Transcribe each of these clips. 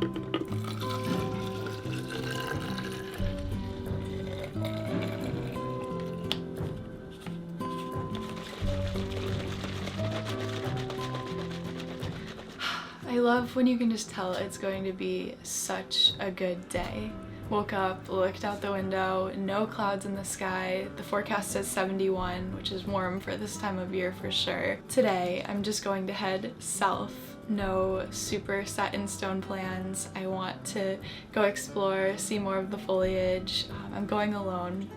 I love when you can just tell it's going to be such a good day. Woke up, looked out the window, no clouds in the sky. The forecast says 71, which is warm for this time of year for sure. Today, I'm just going to head south. No super set in stone plans. I want to go explore, see more of the foliage. I'm going alone.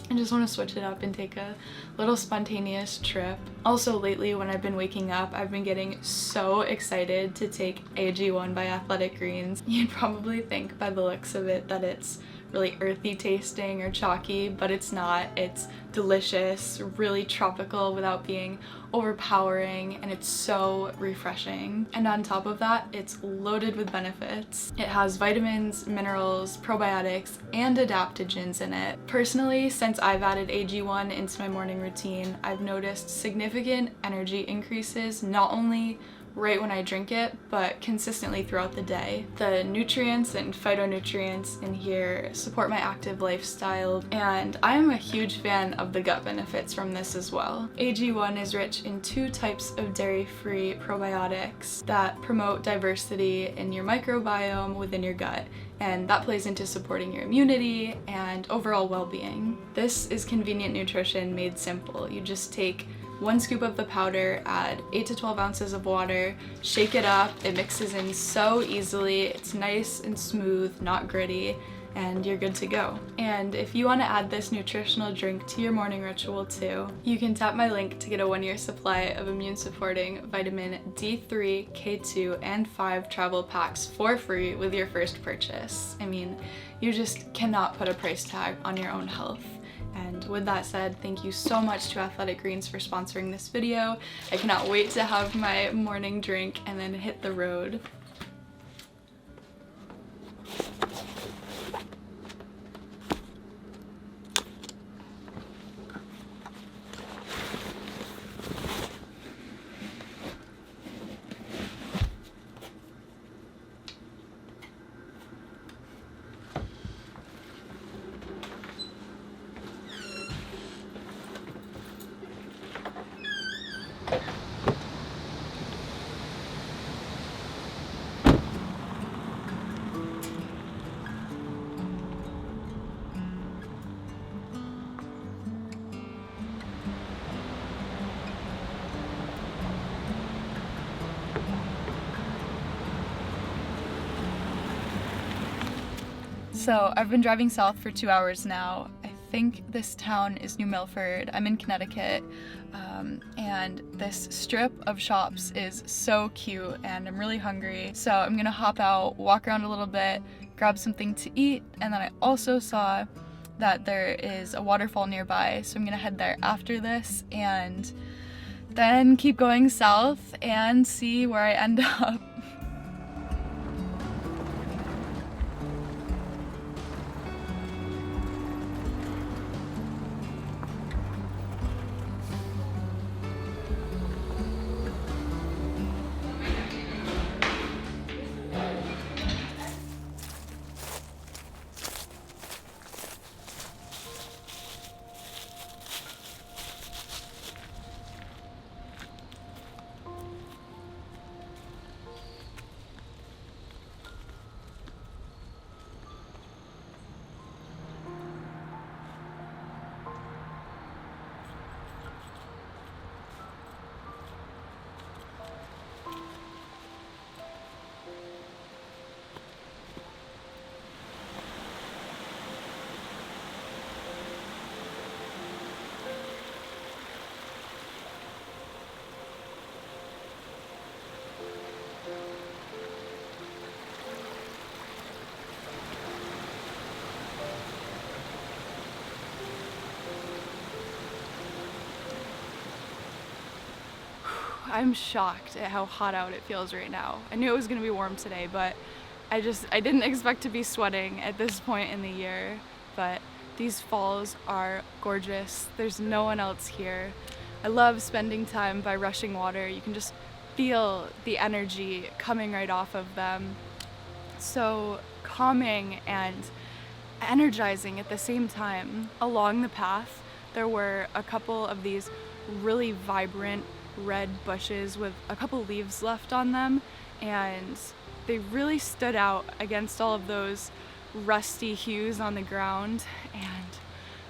I just want to switch it up and take a little spontaneous trip. Also lately when I've been waking up, I've been getting so excited to take AG1 by Athletic Greens. You'd probably think by the looks of it that it's really earthy tasting or chalky, but it's not. It's delicious, really tropical without being overpowering, and it's so refreshing. And on top of that, it's loaded with benefits. It has vitamins, minerals, probiotics, and adaptogens in it. Personally, since I've added AG1 into my morning routine, I've noticed significant energy increases, not only right when I drink it, but consistently throughout the day. The nutrients and phytonutrients in here support my active lifestyle, and I'm a huge fan of the gut benefits from this as well. AG1 is rich in 2 types of dairy-free probiotics that promote diversity in your microbiome within your gut, and that plays into supporting your immunity and overall well-being. This is convenient nutrition made simple. You just take 1 scoop of the powder, add 8 to 12 ounces of water, shake it up, it mixes in so easily, it's nice and smooth, not gritty, and you're good to go. And if you want to add this nutritional drink to your morning ritual too, you can tap my link to get a 1-year supply of immune supporting vitamin D3, K2, and 5 travel packs for free with your first purchase. I mean, you just cannot put a price tag on your own health. And with that said, thank you so much to Athletic Greens for sponsoring this video. I cannot wait to have my morning drink and then hit the road. So I've been driving south for 2 hours now. I think this town is New Milford. I'm in Connecticut, and this strip of shops is so cute and I'm really hungry. So I'm gonna hop out, walk around a little bit, grab something to eat, and then I also saw that there is a waterfall nearby, so I'm gonna head there after this and then keep going south and see where I end up. I'm shocked at how hot out it feels right now. I knew it was gonna be warm today, but I didn't expect to be sweating at this point in the year. But these falls are gorgeous. There's no one else here. I love spending time by rushing water. You can just feel the energy coming right off of them. so calming and energizing at the same time. Along the path, there were a couple of these really vibrant red bushes with a couple leaves left on them, and they really stood out against all of those rusty hues on the ground. And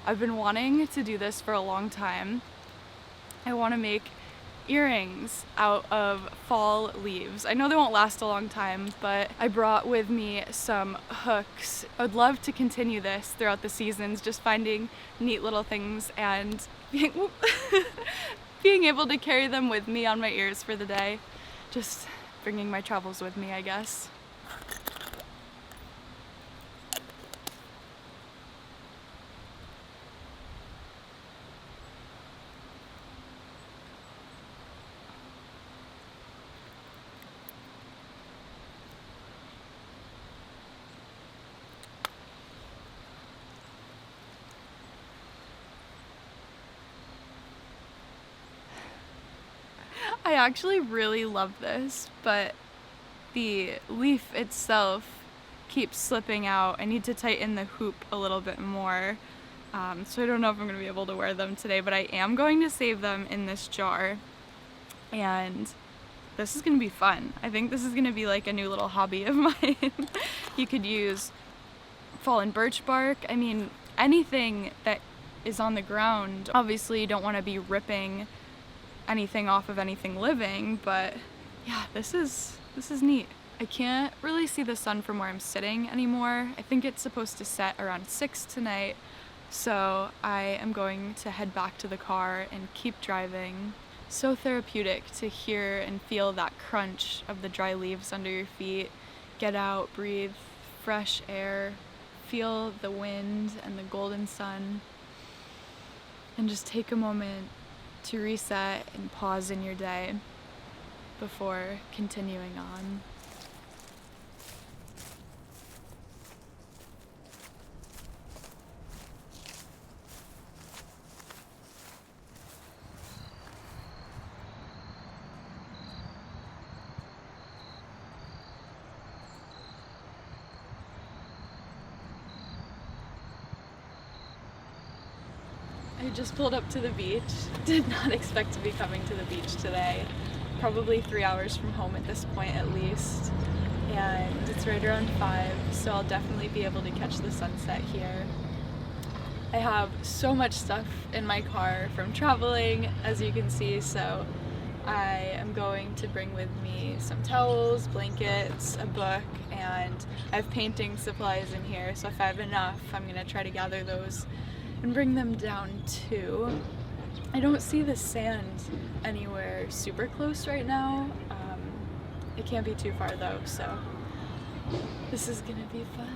I've been wanting to do this for a long time. I want to make earrings out of fall leaves. I know they won't last a long time, but I brought with me some hooks. I would love to continue this throughout the seasons, just finding neat little things and being able to carry them with me on my ears for the day. Just bringing my travels with me, I guess. I actually really love this, but the leaf itself keeps slipping out. I need to tighten the hoop a little bit more. So I don't know if I'm going to be able to wear them today, but I am going to save them in this jar. And this is going to be fun. I think this is going to be like a new little hobby of mine. You could use fallen birch bark. I mean, anything that is on the ground. Obviously, you don't want to be ripping anything off of anything living, but yeah, this is neat. I can't really see the sun from where I'm sitting anymore. I think it's supposed to set around 6 tonight, so I am going to head back to the car and keep driving. So therapeutic to hear and feel that crunch of the dry leaves under your feet. Get out, breathe fresh air, feel the wind and the golden sun, and just take a moment to reset and pause in your day before continuing on. I just pulled up to the beach. Did not expect to be coming to the beach today. Probably 3 hours from home at this point at least. And it's right around 5, so I'll definitely be able to catch the sunset here. I have so much stuff in my car from traveling, as you can see, so I am going to bring with me some towels, blankets, a book, and I have painting supplies in here, so if I have enough, I'm going to try to gather those and bring them down too. I don't see the sand anywhere super close right now. It can't be too far though, so this is gonna be fun.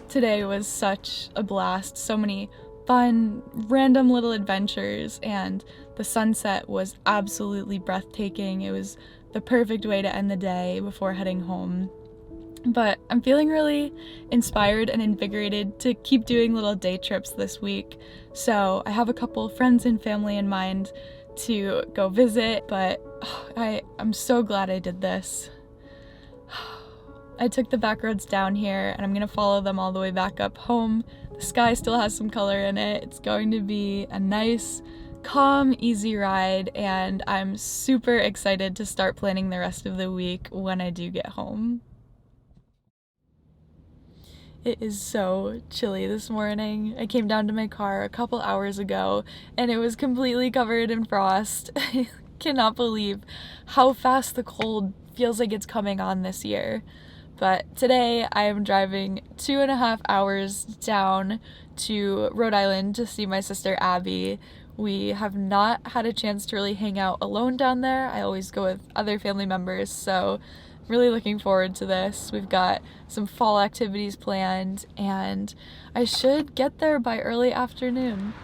Today was such a blast. So many fun, random little adventures, and the sunset was absolutely breathtaking. It was the perfect way to end the day before heading home. But I'm feeling really inspired and invigorated to keep doing little day trips this week. So I have a couple friends and family in mind to go visit, but I'm so glad I did this. I took the back roads down here and I'm gonna follow them all the way back up home. The sky still has some color in it. It's going to be a nice, calm, easy ride, and I'm super excited to start planning the rest of the week when I do get home. It is so chilly this morning. I came down to my car a couple hours ago and it was completely covered in frost. I cannot believe how fast the cold feels like it's coming on this year. But today I am driving 2.5 hours down to Rhode Island to see my sister Abby. We have not had a chance to really hang out alone down there. I always go with other family members, so really looking forward to this. We've got some fall activities planned, and I should get there by early afternoon.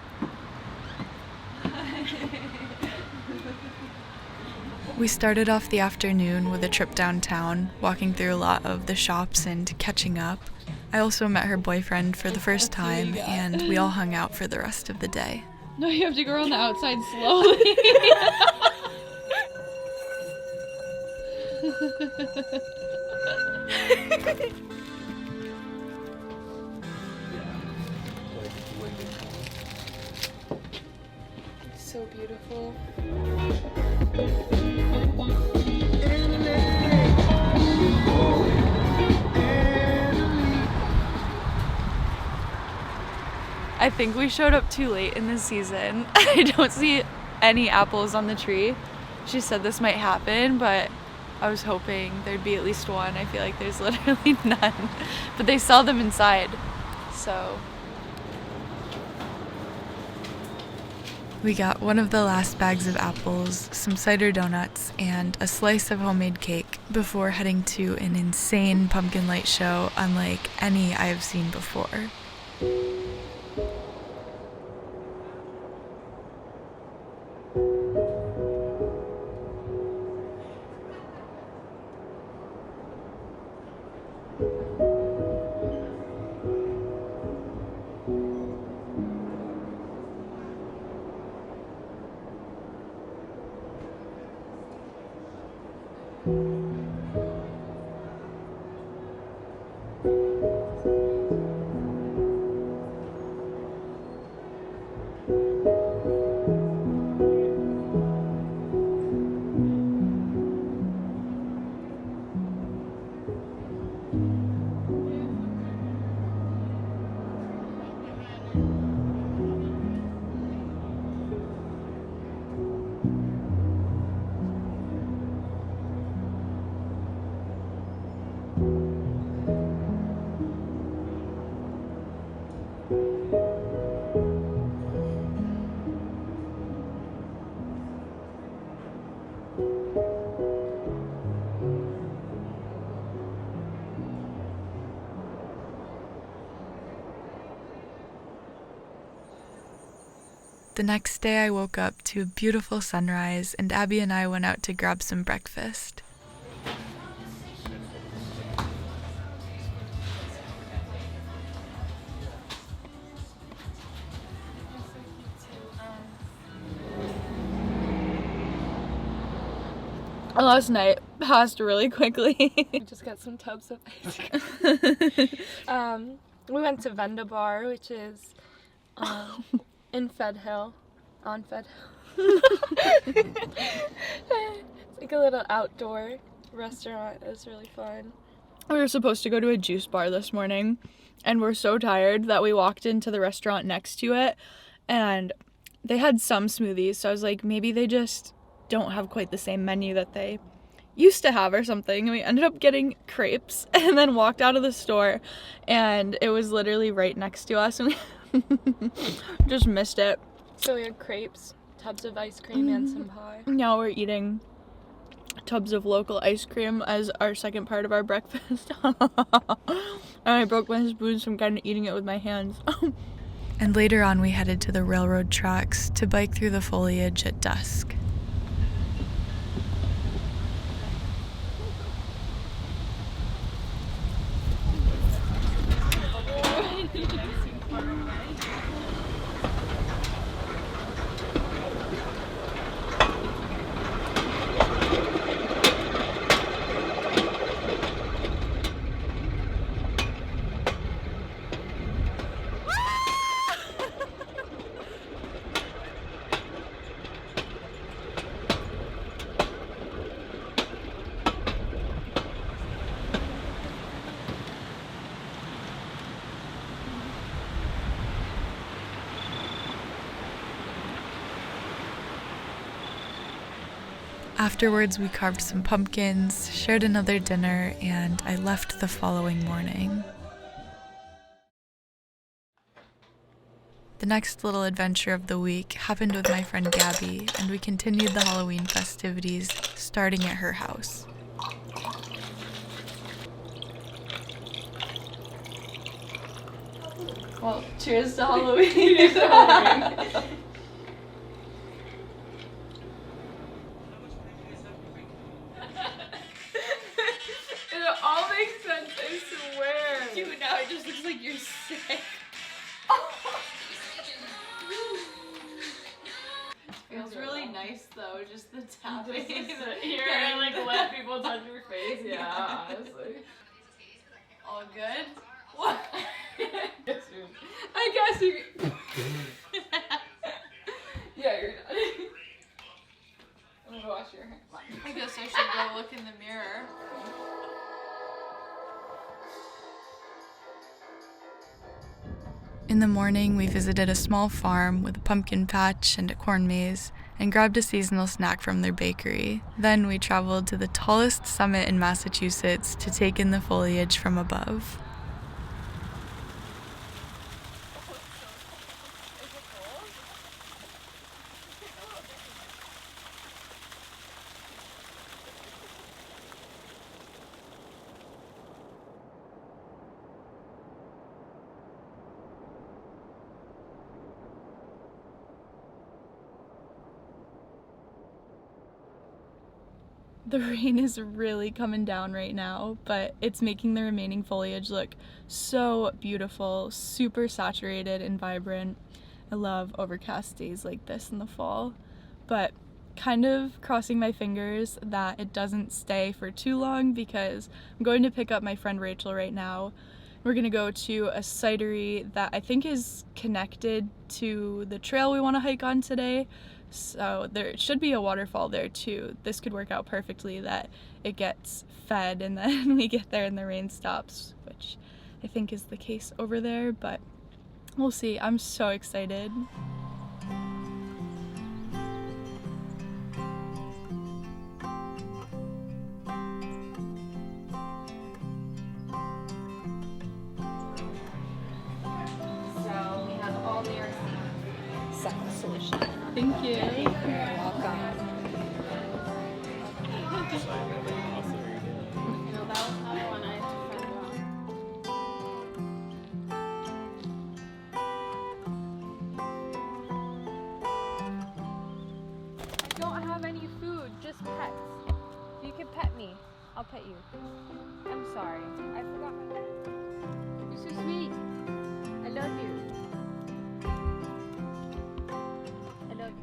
We started off the afternoon with a trip downtown, walking through a lot of the shops and catching up. I also met her boyfriend for the first time, and we all hung out for the rest of the day. No, you have to go around the outside slowly. So beautiful. I think we showed up too late in the season. I don't see any apples on the tree. She said this might happen, but I was hoping there'd be at least one. I feel like there's literally none. But they sell them inside, so. We got one of the last bags of apples, some cider donuts, and a slice of homemade cake before heading to an insane pumpkin light show unlike any I have seen before. The next day I woke up to a beautiful sunrise, and Abby and I went out to grab some breakfast. Last night passed really quickly. We just got some tubs of ice cream. We went to Venda Bar, which is in Fed Hill, on Fed Hill. It's like a little outdoor restaurant. It was really fun. We were supposed to go to a juice bar this morning, and we're so tired that we walked into the restaurant next to it, and they had some smoothies, so I was like, maybe they just don't have quite the same menu that they used to have or something. And we ended up getting crepes and then walked out of the store, and it was literally right next to us, and we just missed it. So we had crepes, tubs of ice cream, and some pie. Now we're eating tubs of local ice cream as our second part of our breakfast. And I broke my spoons from kind of eating it with my hands. And later on we headed to the railroad tracks to bike through the foliage at dusk. Afterwards, we carved some pumpkins, shared another dinner, and I left the following morning. The next little adventure of the week happened with my friend Gabby, and we continued the Halloween festivities, starting at her house. Well, cheers to Halloween. Cheers to Halloween. It all makes sense, I swear. Dude, now it just looks like you're sick. Feels really nice though, just the tapping. Here and like let people touch your face. Yeah, honestly. All good? What? I guess you. Yeah, you're done. I'm gonna wash your hair. I guess I should go look in the mirror. In the morning, we visited a small farm with a pumpkin patch and a corn maze, and grabbed a seasonal snack from their bakery. Then we traveled to the tallest summit in Massachusetts to take in the foliage from above. The rain is really coming down right now, but it's making the remaining foliage look so beautiful, super saturated and vibrant. I love overcast days like this in the fall, but kind of crossing my fingers that it doesn't stay for too long because I'm going to pick up my friend Rachel right now. We're gonna go to a cidery that I think is connected to the trail we want to hike on today. So there should be a waterfall there too. This could work out perfectly that it gets fed and then we get there and the rain stops, which I think is the case over there, but we'll see. I'm so excited. So we have all their second solution. Thank you. You're welcome. That was another one I had to find out. I don't have any food, just pets. You can pet me. I'll pet you. I'm sorry. I forgot my name. You're so sweet. I love you.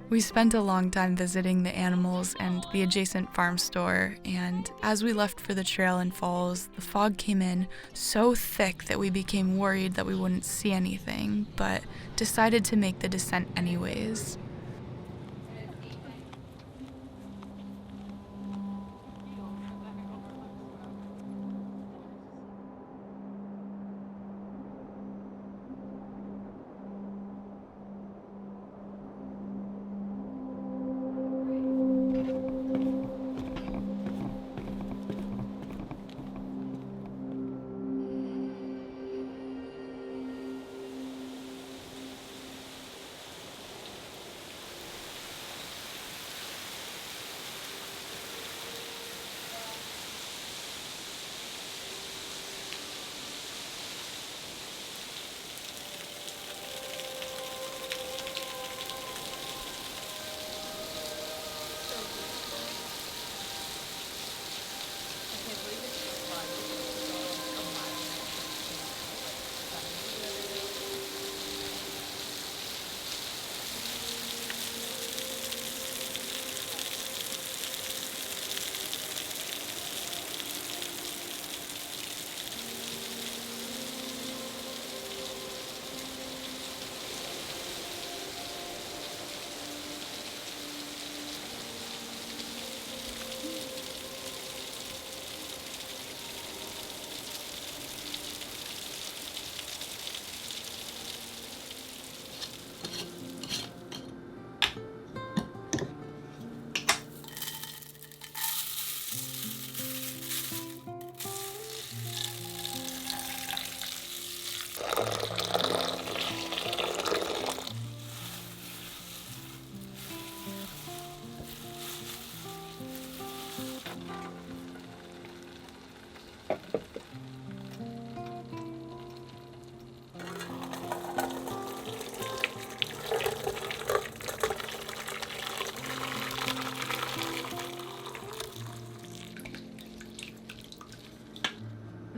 We spent a long time visiting the animals and the adjacent farm store, and as we left for the trail in Falls, the fog came in so thick that we became worried that we wouldn't see anything, but decided to make the descent anyways.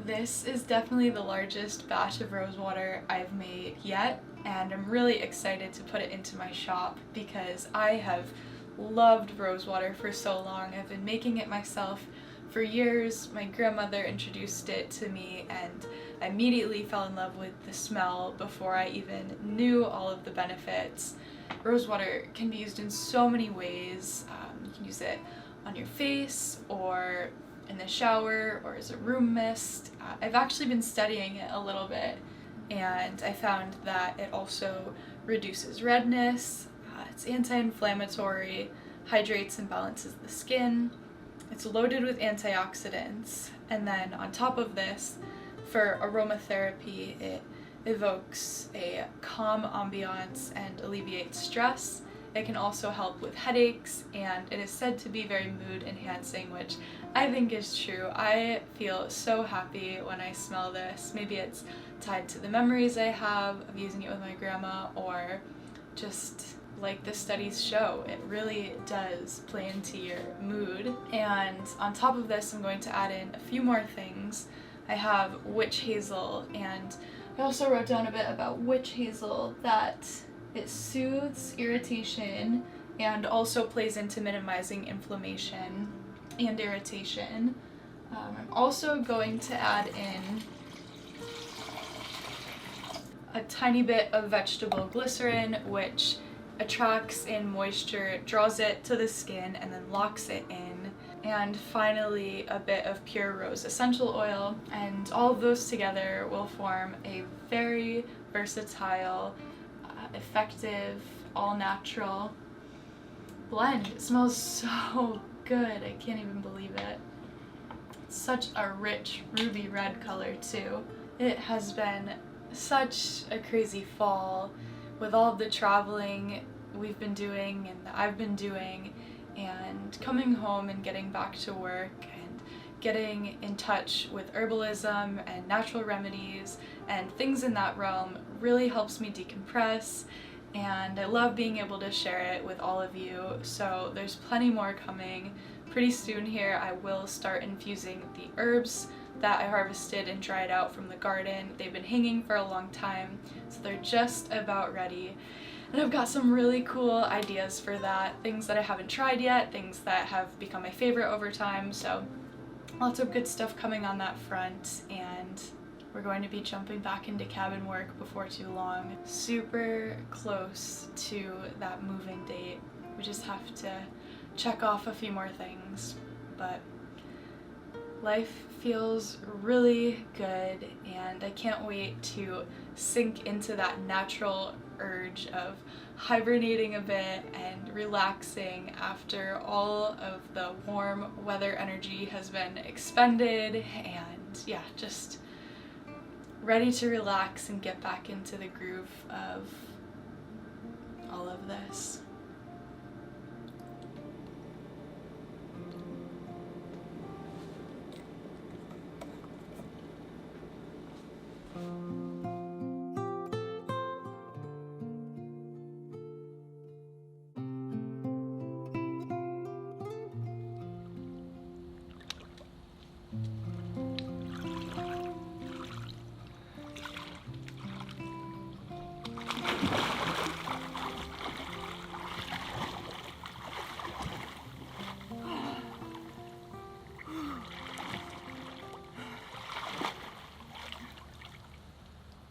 This is definitely the largest batch of rose water I've made yet, and I'm really excited to put it into my shop because I have loved rose water for so long. I've been making it myself for years. My grandmother introduced it to me and I immediately fell in love with the smell before I even knew all of the benefits. Rose water can be used in so many ways. You can use it on your face or in the shower or as a room mist. I've actually been studying it a little bit and I found that it also reduces redness, it's anti-inflammatory, hydrates and balances the skin, it's loaded with antioxidants, and then on top of this, for aromatherapy, it evokes a calm ambiance and alleviates stress. It can also help with headaches, and it is said to be very mood enhancing, which I think is true. I feel so happy when I smell this. Maybe it's tied to the memories I have of using it with my grandma, or just like the studies show, it really does play into your mood. And on top of this, I'm going to add in a few more things. I have witch hazel, and I also wrote down a bit about witch hazel, that it soothes irritation and also plays into minimizing inflammation and irritation. I'm also going to add in a tiny bit of vegetable glycerin, which attracts in moisture, draws it to the skin, and then locks it in. And finally, a bit of pure rose essential oil, and all of those together will form a very versatile, effective, all-natural blend. It smells so good, I can't even believe it. It's such a rich ruby red color too. It has been such a crazy fall with all of the traveling we've been doing and that I've been doing, and coming home and getting back to work and getting in touch with herbalism and natural remedies and things in that realm really helps me decompress, and I love being able to share it with all of you. So there's plenty more coming. Pretty soon here I will start infusing the herbs that I harvested and dried out from the garden. They've been hanging for a long time, so they're just about ready. And I've got some really cool ideas for that, things that I haven't tried yet, things that have become my favorite over time, so lots of good stuff coming on that front, and we're going to be jumping back into cabin work before too long. Super close to that moving date. We just have to check off a few more things, but life feels really good, and I can't wait to sink into that natural urge of hibernating a bit and relaxing after all of the warm weather energy has been expended, and yeah, just ready to relax and get back into the groove of all of this.